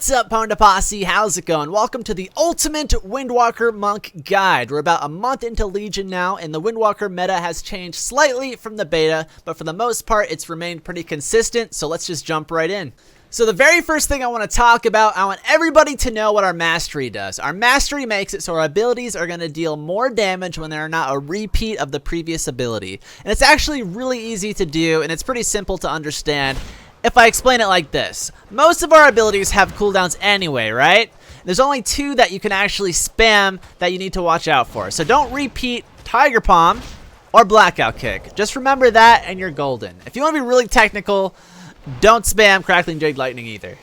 What's up, PwndaTV? How's it going? Welcome to the Ultimate Windwalker Monk Guide. We're about a month into Legion now, and the Windwalker meta has changed slightly from the beta, but for the most part, it's remained pretty consistent, so let's just jump right in. So the very first thing I want to talk about, I want everybody to know what our mastery does. Our mastery makes it so our abilities are going to deal more damage when they're not a repeat of the previous ability. And it's actually really easy to do, and it's pretty simple to understand. If I explain it like this, most of our abilities have cooldowns anyway, right? There's only two that you can actually spam that you need to watch out for. So don't repeat Tiger Palm or Blackout Kick. Just remember that and you're golden. If you want to be really technical, don't spam Crackling Jade Lightning either.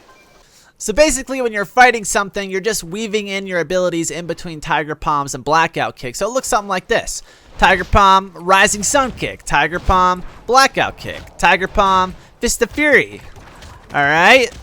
So basically when you're fighting something, you're just weaving in your abilities in between Tiger Palms and Blackout Kick. So it looks something like this. Tiger Palm, Rising Sun Kick. Tiger Palm, Blackout Kick. Tiger Palm, Fist of Fury. Alright.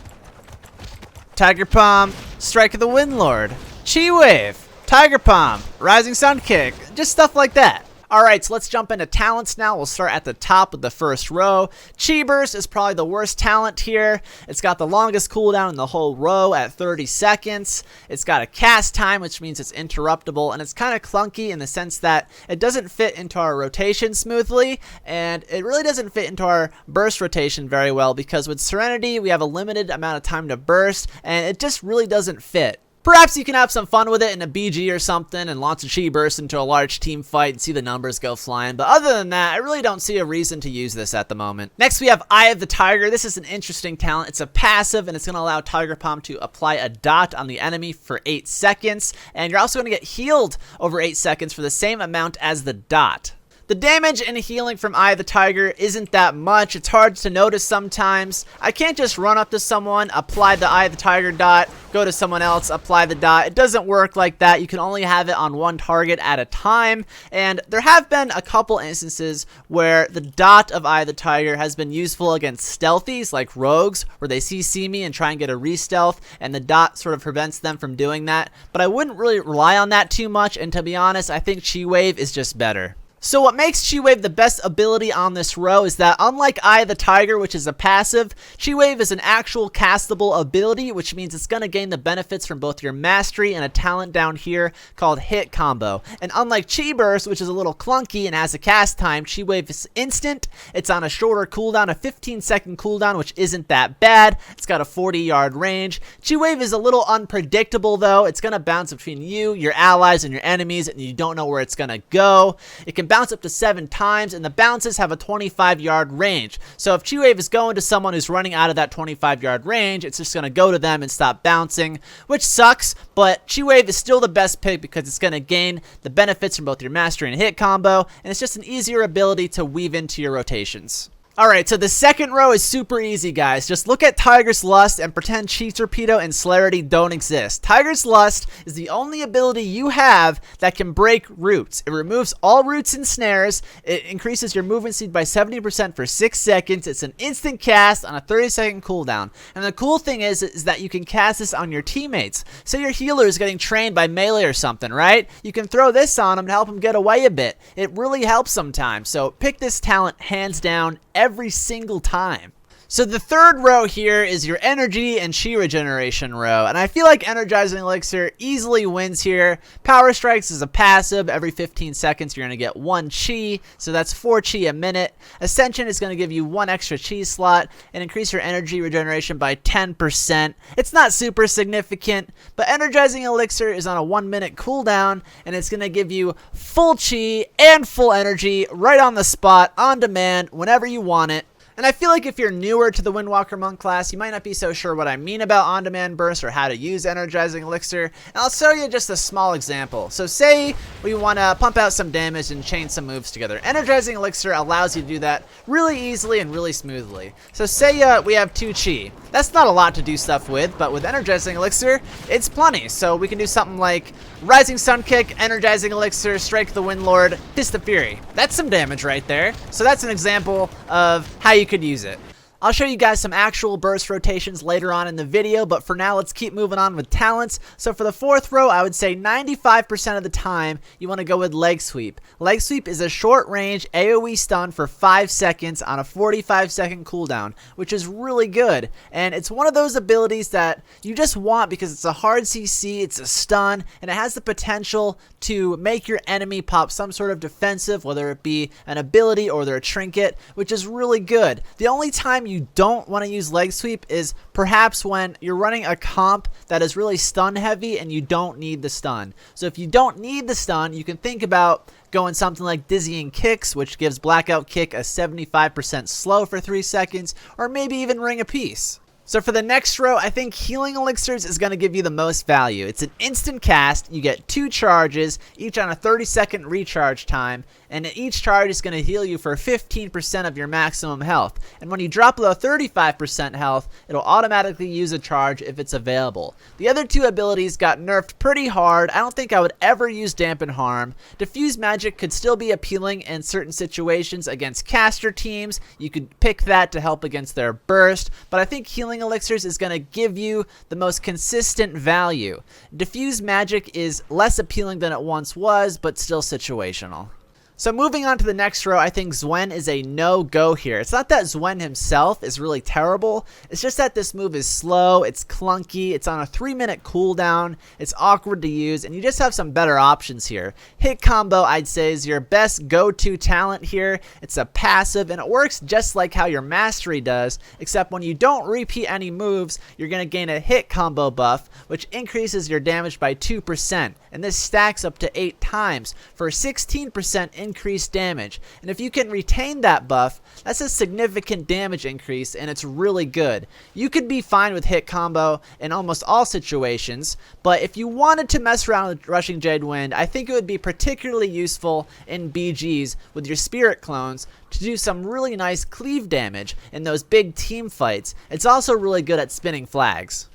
Tiger Palm, Strike of the Windlord. Chi Wave. Tiger Palm, Rising Sun Kick. Just stuff like that. Alright, so let's jump into talents now. We'll start at the top of the first row. Chi Burst is probably the worst talent here. It's got the longest cooldown in the whole row at 30 seconds. It's got a cast time, which means it's interruptible, and it's kind of clunky in the sense that it doesn't fit into our rotation smoothly, and it really doesn't fit into our burst rotation very well because with Serenity, we have a limited amount of time to burst, and it just really doesn't fit. Perhaps you can have some fun with it in a BG or something and launch a Chi Burst into a large team fight and see the numbers go flying, but other than that, I really don't see a reason to use this at the moment. Next, we have Eye of the Tiger. This is an interesting talent. It's a passive, and it's going to allow Tiger Palm to apply a dot on the enemy for 8 seconds, and you're also going to get healed over 8 seconds for the same amount as the dot. The damage and healing from Eye of the Tiger isn't that much. It's hard to notice sometimes. I can't just run up to someone, apply the Eye of the Tiger dot, go to someone else, apply the dot. It doesn't work like that. You can only have it on one target at a time. And there have been a couple instances where the dot of Eye of the Tiger has been useful against stealthies like rogues, where they see me and try and get a re-stealth, and the dot sort of prevents them from doing that. But I wouldn't really rely on that too much, and to be honest, I think Chi Wave is just better. So what makes Chi Wave the best ability on this row is that unlike Eye of the Tiger, which is a passive, Chi Wave is an actual castable ability, which means it's going to gain the benefits from both your mastery and a talent down here called Hit Combo. And unlike Chi Burst, which is a little clunky and has a cast time, Chi Wave is instant. It's on a shorter cooldown, a 15-second cooldown, which isn't that bad. It's got a 40-yard range. Chi Wave is a little unpredictable though. It's going to bounce between you, your allies, and your enemies, and you don't know where it's going to go. It can bounce up to 7 times, and the bounces have a 25-yard range. So if Chi Wave is going to someone who's running out of that 25-yard range, it's just going to go to them and stop bouncing, which sucks, but Chi Wave is still the best pick because it's going to gain the benefits from both your mastery and hit combo, and it's just an easier ability to weave into your rotations. Alright, so the second row is super easy, guys. Just look at Tiger's Lust and pretend Chi Torpedo and Celerity don't exist. Tiger's Lust is the only ability you have that can break roots. It removes all roots and snares. It increases your movement speed by 70% for 6 seconds. It's an instant cast on a 30-second cooldown. And the cool thing is that you can cast this on your teammates. Say your healer is getting trained by melee or something, right? You can throw this on them to help them get away a bit. It really helps sometimes. So pick this talent hands down every single time. So the third row here is your energy and chi regeneration row, and I feel like Energizing Elixir easily wins here. Power Strikes is a passive. Every 15 seconds you're going to get 1 chi, so that's 4 chi a minute. Ascension is going to give you 1 extra chi slot and increase your energy regeneration by 10%. It's not super significant, but Energizing Elixir is on a 1-minute cooldown, and it's going to give you full chi and full energy right on the spot, on demand, whenever you want it. And I feel like if you're newer to the Windwalker Monk class, you might not be so sure what I mean about on-demand burst or how to use Energizing Elixir, and I'll show you just a small example. So say we want to pump out some damage and chain some moves together. Energizing Elixir allows you to do that really easily and really smoothly. So say we have 2 chi. That's not a lot to do stuff with, but with Energizing Elixir, it's plenty. So we can do something like Rising Sun Kick, Energizing Elixir, Strike the Windlord, Fist of Fury. That's some damage right there. So that's an example of how you could use it. I'll show you guys some actual burst rotations later on in the video, but for now let's keep moving on with talents. So for the fourth row, I would say 95% of the time you want to go with leg sweep. Leg sweep is a short range AoE stun for 5 seconds on a 45-second cooldown, which is really good. And it's one of those abilities that you just want because it's a hard CC, it's a stun, and it has the potential to make your enemy pop some sort of defensive, whether it be an ability or their trinket, which is really good. The only time you don't want to use leg sweep is perhaps when you're running a comp that is really stun heavy and you don't need the stun. So if you don't need the stun, you can think about going something like Dizzying Kicks, which gives Blackout Kick a 75% slow for 3 seconds, or maybe even Ring of Peace. So for the next row, I think Healing Elixirs is going to give you the most value. It's an instant cast, you get 2 charges, each on a 30-second recharge time, and each charge is going to heal you for 15% of your maximum health. And when you drop below 35% health, it'll automatically use a charge if it's available. The other 2 abilities got nerfed pretty hard. I don't think I would ever use Dampen Harm. Diffuse Magic could still be appealing in certain situations against caster teams. You could pick that to help against their burst, but I think Healing Elixirs is going to give you the most consistent value. Diffuse Magic is less appealing than it once was, but still situational. So moving on to the next row, I think Zwen is a no-go here. It's not that Zwen himself is really terrible, it's just that this move is slow, it's clunky, it's on a 3-minute cooldown, it's awkward to use, and you just have some better options here. Hit Combo, I'd say, is your best go-to talent here. It's a passive, and it works just like how your Mastery does, except when you don't repeat any moves, you're going to gain a Hit Combo buff, which increases your damage by 2%, and this stacks up to 8 times for 16% increased damage. And if you can retain that buff, that's a significant damage increase, and it's really good. You could be fine with Hit Combo in almost all situations, but if you wanted to mess around with Rushing Jade Wind, I think it would be particularly useful in BGs with your Spirit Clones to do some really nice cleave damage in those big team fights. It's also really good at spinning flags.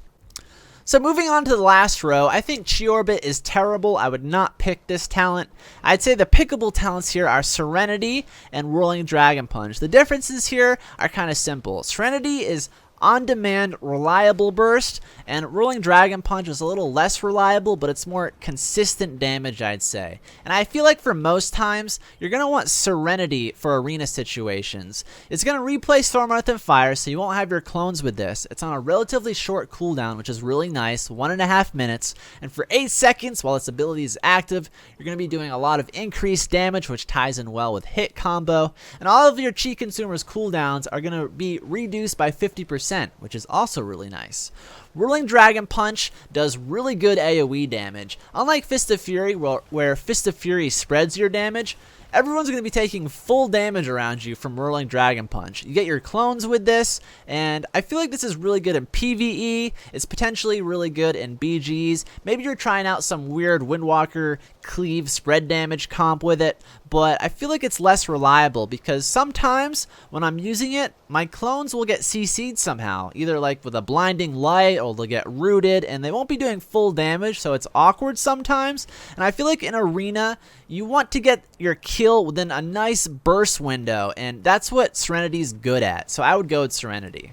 So moving on to the last row, I think Chiorbit is terrible. I would not pick this talent. I'd say the pickable talents here are Serenity and Whirling Dragon Punch. The differences here are kind of simple. Serenity is on-demand, reliable burst, and Whirling Dragon Punch is a little less reliable, but it's more consistent damage, I'd say. And I feel like for most times, you're going to want Serenity for arena situations. It's going to replace Storm, Earth, and Fire, so you won't have your clones with this. It's on a relatively short cooldown, which is really nice, 1.5 minutes, and for 8 seconds, while its ability is active, you're going to be doing a lot of increased damage, which ties in well with Hit Combo, and all of your Chi Consumers cooldowns are going to be reduced by 50%. Which is also really nice. Whirling Dragon Punch does really good AoE damage. Unlike Fist of Fury, where Fist of Fury spreads your damage, everyone's going to be taking full damage around you from Whirling Dragon Punch. You get your clones with this, and I feel like this is really good in PvE. It's potentially really good in BGs. Maybe you're trying out some weird Windwalker cleave spread damage comp with it, but I feel like it's less reliable because sometimes when I'm using it, my clones will get CC'd somehow, either like with a blinding light or they'll get rooted, and they won't be doing full damage, so it's awkward sometimes. And I feel like in Arena, you want to get your kill within a nice burst window, and that's what Serenity's good at, so I would go with Serenity.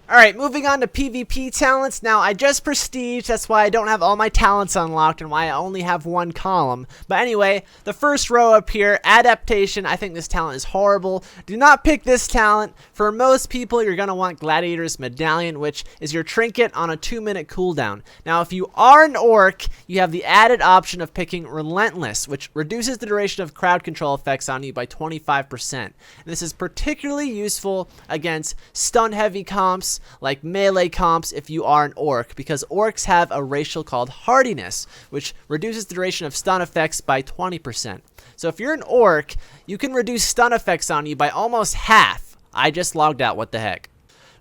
Alright, moving on to PvP talents. Now, I just prestige, that's why I don't have all my talents unlocked and why I only have one column. But anyway, the first row up here, Adaptation. I think this talent is horrible. Do not pick this talent. For most people, you're going to want Gladiator's Medallion, which is your trinket on a 2-minute cooldown. Now, if you are an orc, you have the added option of picking Relentless, which reduces the duration of crowd control effects on you by 25%. And this is particularly useful against stun-heavy comps, like melee comps if you are an orc, because orcs have a racial called hardiness, which reduces the duration of stun effects by 20%. So if you're an orc, you can reduce stun effects on you by almost half. I just logged out, what the heck.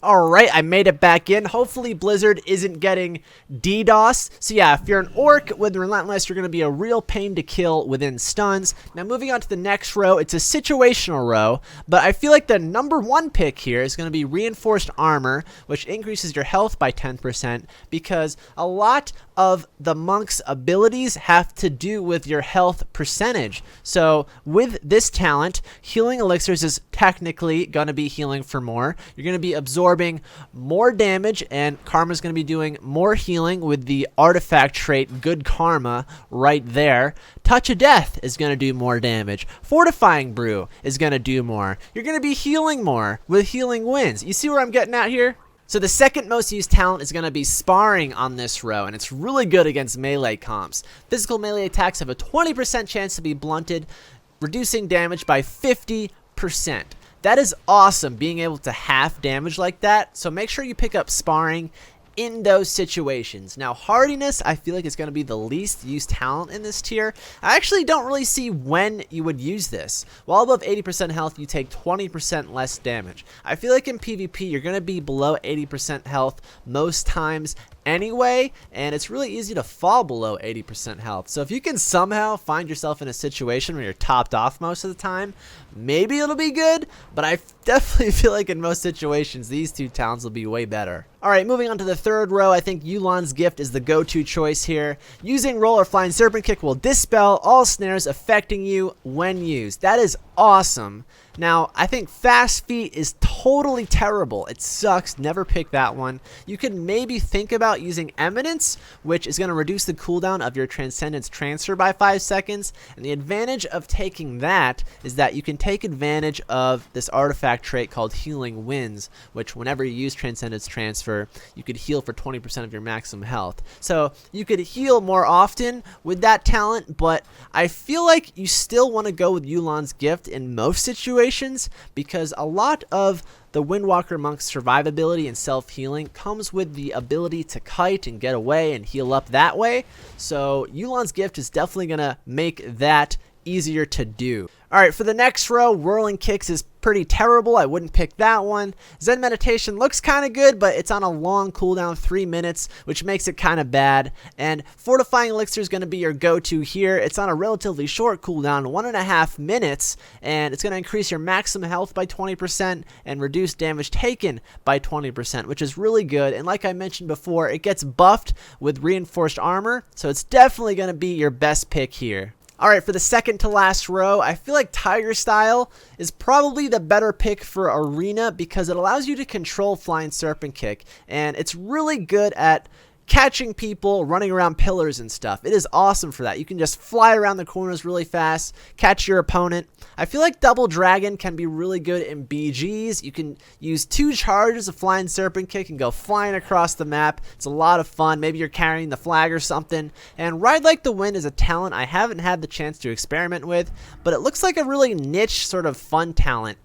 Alright, I made it back in. Hopefully Blizzard isn't getting DDoS. So yeah, if you're an orc with Relentless, you're going to be a real pain to kill within stuns. Now moving on to the next row, it's a situational row, but I feel like the #1 pick here is going to be Reinforced Armor, which increases your health by 10% because a lot of the monk's abilities have to do with your health percentage. So with this talent, Healing Elixirs is technically going to be healing for more. You're going to be absorbing more damage, and Karma's going to be doing more healing with the artifact trait Good Karma right there. Touch of Death is going to do more damage. Fortifying Brew is going to do more. You're going to be healing more with Healing Winds. You see where I'm getting at here? So the second most used talent is going to be Sparring on this row, and it's really good against melee comps. Physical melee attacks have a 20% chance to be blunted, reducing damage by 50%. That is awesome, being able to half damage like that, so make sure you pick up Sparring in those situations. Now, Hardiness, I feel like is going to be the least used talent in this tier. I actually don't really see when you would use this. While above 80% health, you take 20% less damage. I feel like in PvP, you're going to be below 80% health most times anyway, and it's really easy to fall below 80% health. So if you can somehow find yourself in a situation where you're topped off most of the time, maybe it'll be good, but I definitely feel like in most situations, these two talents will be way better. Alright, moving on to the third row, I think Yu'lon's Gift is the go-to choice here. Using Roll or Flying Serpent Kick will dispel all snares affecting you when used. That is awesome. Now, I think Fast Feet is totally terrible. It sucks. Never pick that one. You could maybe think about using Eminence, which is going to reduce the cooldown of your Transcendence transfer by 5 seconds. And the advantage of taking that is that you can take advantage of this artifact trait called Healing Winds, which whenever you use Transcendence transfer, you could heal for 20% of your maximum health. So you could heal more often with that talent, but I feel like you still want to go with Yu'lon's Gift in most situations, because a lot of the Windwalker monk's survivability and self-healing comes with the ability to kite and get away and heal up that way. So Yu'lon's Gift is definitely going to make that easier to do. Alright, for the next row, Whirling Kicks is pretty terrible. I wouldn't pick that one. Zen Meditation looks kind of good, but it's on a long cooldown, 3 minutes, which makes it kind of bad. And Fortifying Elixir is going to be your go-to here. It's on a relatively short cooldown, 1.5 minutes, and it's going to increase your maximum health by 20% and reduce damage taken by 20%, which is really good. And like I mentioned before, it gets buffed with Reinforced Armor, so it's definitely going to be your best pick here. Alright, for the second to last row, I feel like Tiger Style is probably the better pick for Arena because it allows you to control Flying Serpent Kick, and it's really good at catching people, running around pillars and stuff. It is awesome for that. You can just fly around the corners really fast, catch your opponent. I feel like Double Dragon can be really good in BGs. You can use 2 charges of Flying Serpent Kick and go flying across the map. It's a lot of fun. Maybe you're carrying the flag or something. And Ride Like the Wind is a talent I haven't had the chance to experiment with, but it looks like a really niche sort of fun talent.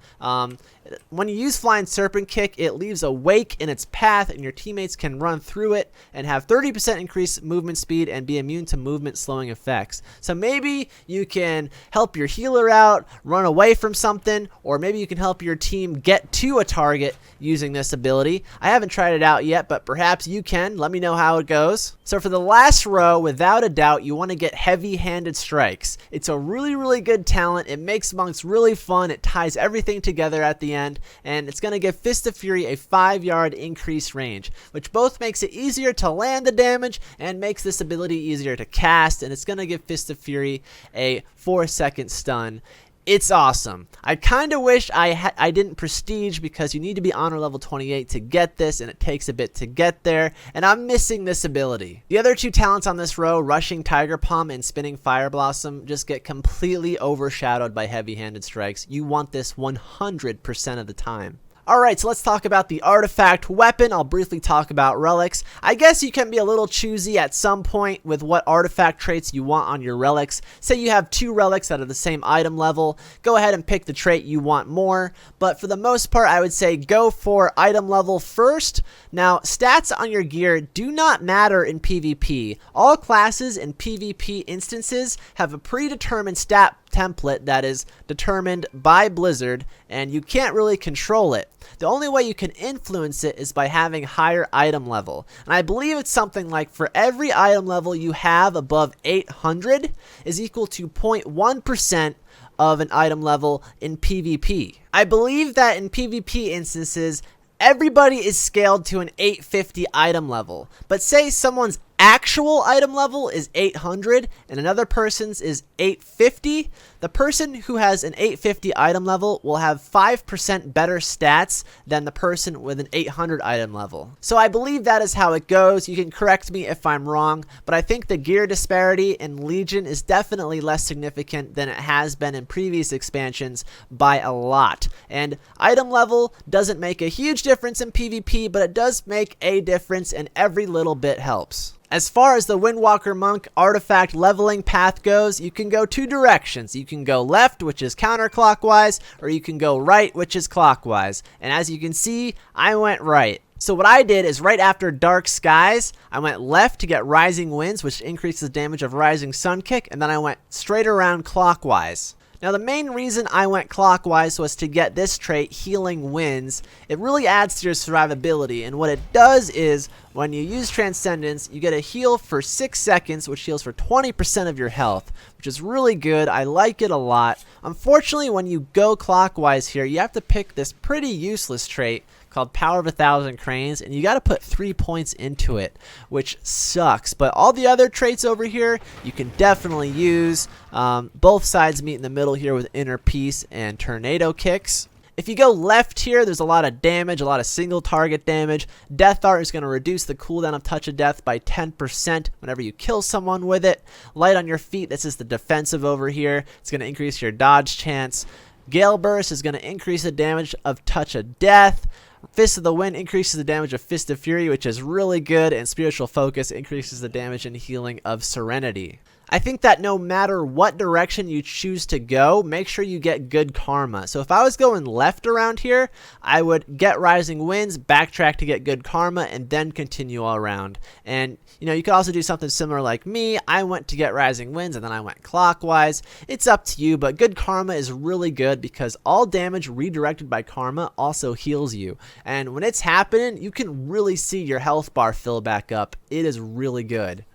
When you use Flying Serpent Kick, it leaves a wake in its path and your teammates can run through it and have 30% increased movement speed and be immune to movement slowing effects. So maybe you can help your healer out, run away from something, or maybe you can help your team get to a target using this ability. I haven't tried it out yet, but perhaps you can. Let me know how it goes. So for the last row, without a doubt, you want to get Heavy-Handed Strikes. It's a really, really good talent. It makes monks really fun. It ties everything together at the end, and it's going to give Fist of Fury a 5-yard increased range, which both makes it easier to land the damage and makes this ability easier to cast, and it's going to give Fist of Fury a 4-second stun. It's awesome. I kind of wish I didn't prestige because you need to be honor level 28 to get this, and it takes a bit to get there, and I'm missing this ability. The other 2 talents on this row, Rushing Tiger Palm and Spinning Fire Blossom, just get completely overshadowed by Heavy-Handed Strikes. You want this 100% of the time. Alright, so let's talk about the artifact weapon. I'll briefly talk about relics. I guess you can be a little choosy at some point with what artifact traits you want on your relics. Say you have 2 relics that are the same item level. Go ahead and pick the trait you want more. But for the most part, I would say go for item level first. Now, stats on your gear do not matter in PvP. All classes in PvP instances have a predetermined stat template that is determined by Blizzard, and you can't really control it. The only way you can influence it is by having higher item level. And I believe it's something like for every item level you have above 800 is equal to 0.1% of an item level in PvP. I believe that in PvP instances, everybody is scaled to an 850 item level. But say someone's actual item level is 800 and another person's is 850, the person who has an 850 item level will have 5% better stats than the person with an 800 item level. So I believe that is how it goes. You can correct me if I'm wrong, but I think the gear disparity in Legion is definitely less significant than it has been in previous expansions by a lot. And item level doesn't make a huge difference in PvP, but it does make a difference, and every little bit helps. As far as the Windwalker Monk artifact leveling path goes, you can go two directions. You can go left, which is counterclockwise, or you can go right, which is clockwise. And as you can see, I went right. So what I did is right after Dark Skies, I went left to get Rising Winds, which increases damage of Rising Sun Kick, and then I went straight around clockwise. Now the main reason I went clockwise was to get this trait, Healing Winds. It really adds to your survivability, and what it does is when you use Transcendence, you get a heal for 6 seconds, which heals for 20% of your health, which is really good. I like it a lot. Unfortunately, when you go clockwise here, you have to pick this pretty useless trait called Power of 1,000 Cranes, and you got to put 3 points into it, which sucks. But all the other traits over here you can definitely use. Both sides meet in the middle here with Inner Peace and Tornado Kicks. If you go left here, there's a lot of damage, a lot of single target damage. Death Art is going to reduce the cooldown of Touch of Death by 10% whenever you kill someone with it. Light on your feet, this is the defensive over here. It's going to increase your dodge chance. Gale Burst is going to increase the damage of Touch of Death. Fist of the Wind increases the damage of Fist of Fury, which is really good, and Spiritual Focus increases the damage and healing of Serenity. I think that no matter what direction you choose to go, make sure you get good karma. So if I was going left around here, I would get Rising Winds, backtrack to get good karma, and then continue all around. And you know, you could also do something similar like me. I went to get Rising Winds and then I went clockwise. It's up to you, but good karma is really good because all damage redirected by karma also heals you. And when it's happening, you can really see your health bar fill back up. It is really good.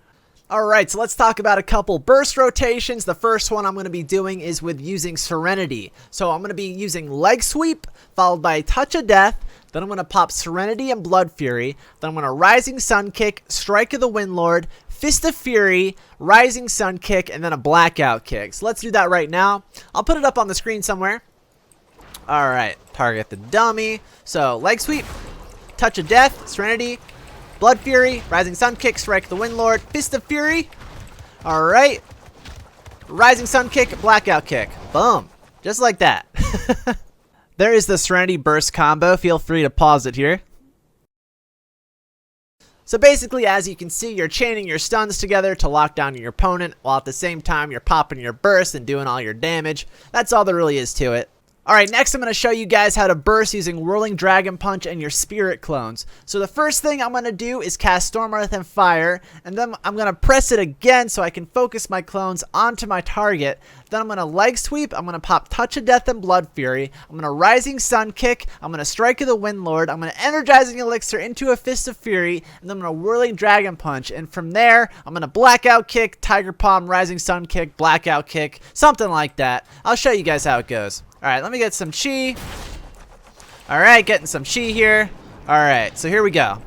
Alright, so let's talk about a couple burst rotations. The first one I'm going to be doing is with using Serenity. So I'm going to be using Leg Sweep, followed by Touch of Death. Then I'm going to pop Serenity and Blood Fury. Then I'm going to Rising Sun Kick, Strike of the Windlord, Fist of Fury, Rising Sun Kick, and then a Blackout Kick. So let's do that right now. I'll put it up on the screen somewhere. Alright, target the dummy. So Leg Sweep, Touch of Death, Serenity, Blood Fury, Rising Sun Kick, Strike the Windlord, Fist of Fury. Alright. Rising Sun Kick, Blackout Kick. Boom. Just like that. There is the Serenity Burst combo. Feel free to pause it here. So basically, as you can see, you're chaining your stuns together to lock down your opponent, while at the same time you're popping your burst and doing all your damage. That's all there really is to it. Alright, next I'm going to show you guys how to burst using Whirling Dragon Punch and your Spirit Clones. So the first thing I'm going to do is cast Storm, Earth, and Fire, and then I'm going to press it again so I can focus my clones onto my target. Then I'm going to Leg Sweep, I'm going to pop Touch of Death and Blood Fury, I'm going to Rising Sun Kick, I'm going to Strike of the Windlord, I'm going to Energizing Elixir into a Fist of Fury, and then I'm going to Whirling Dragon Punch, and from there, I'm going to Blackout Kick, Tiger Palm, Rising Sun Kick, Blackout Kick, something like that. I'll show you guys how it goes. Alright, let me get some chi. Alright, getting some chi here. Alright, so here we go.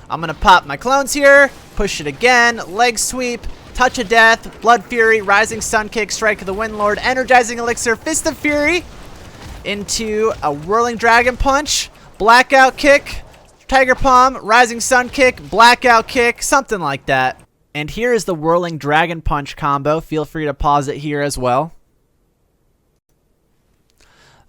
I'm going to pop my clones here, push it again, Leg Sweep, Touch of Death, Blood Fury, Rising Sun Kick, Strike of the Windlord, Energizing Elixir, Fist of Fury, into a Whirling Dragon Punch, Blackout Kick, Tiger Palm, Rising Sun Kick, Blackout Kick, something like that. And here is the Whirling Dragon Punch combo. Feel free to pause it here as well.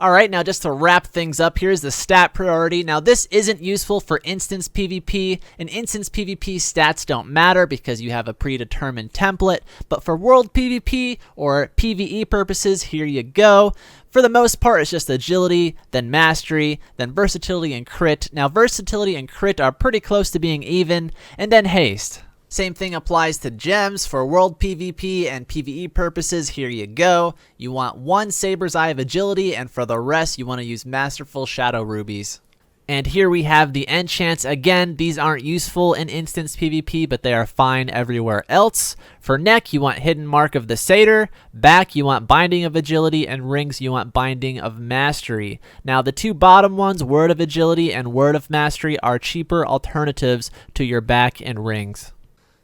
Alright, now just to wrap things up, here's the stat priority. Now this isn't useful for instance PvP. In instance PvP, stats don't matter because you have a predetermined template. But for world PvP or PvE purposes, here you go. For the most part, it's just agility, then mastery, then versatility and crit. Now versatility and crit are pretty close to being even, and then haste. Same thing applies to gems. For world PvP and PvE purposes, here you go. You want 1 Saber's Eye of Agility, and for the rest, you want to use Masterful Shadow Rubies. And here we have the enchants. Again, these aren't useful in instance PvP, but they are fine everywhere else. For neck, you want Hidden Mark of the Satyr. Back, you want Binding of Agility. And rings, you want Binding of Mastery. Now, the 2 bottom ones, Word of Agility and Word of Mastery, are cheaper alternatives to your back and rings.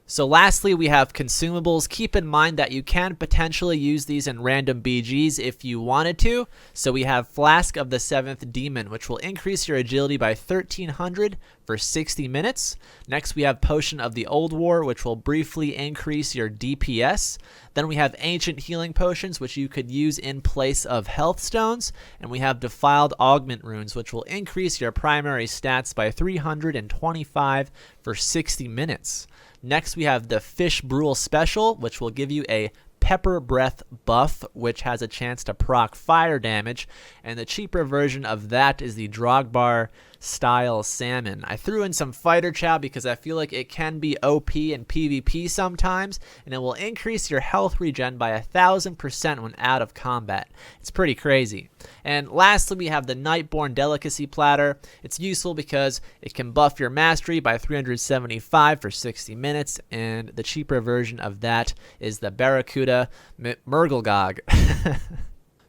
So lastly, we have consumables. Keep in mind that you can potentially use these in random BGs if you wanted to. So we have Flask of the 7th Demon, which will increase your agility by 1300 for 60 minutes. Next, we have Potion of the Old War, which will briefly increase your DPS. Then we have Ancient Healing Potions, which you could use in place of Health Stones. And we have Defiled Augment Runes, which will increase your primary stats by 325 for 60 minutes. Next, we have the Fish Brule Special, which will give you a Pepper Breath buff, which has a chance to proc fire damage. And the cheaper version of that is the Drogbar Style Salmon. I threw in some Fighter Chow because I feel like it can be OP in PvP sometimes, and it will increase your health regen by 1000% when out of combat. It's pretty crazy. And lastly, we have the Nightborn Delicacy Platter. It's useful because it can buff your mastery by 375 for 60 minutes, and the cheaper version of that is the Barracuda Murglgog.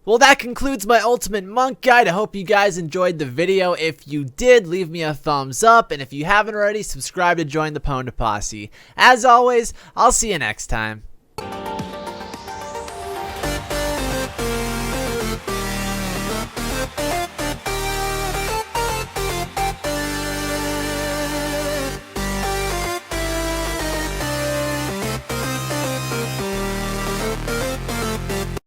Well, that concludes my Ultimate Monk Guide. I hope you guys enjoyed the video. If you did, leave me a thumbs up, and if you haven't already, subscribe to join the PwndaTV Posse. As always, I'll see you next time.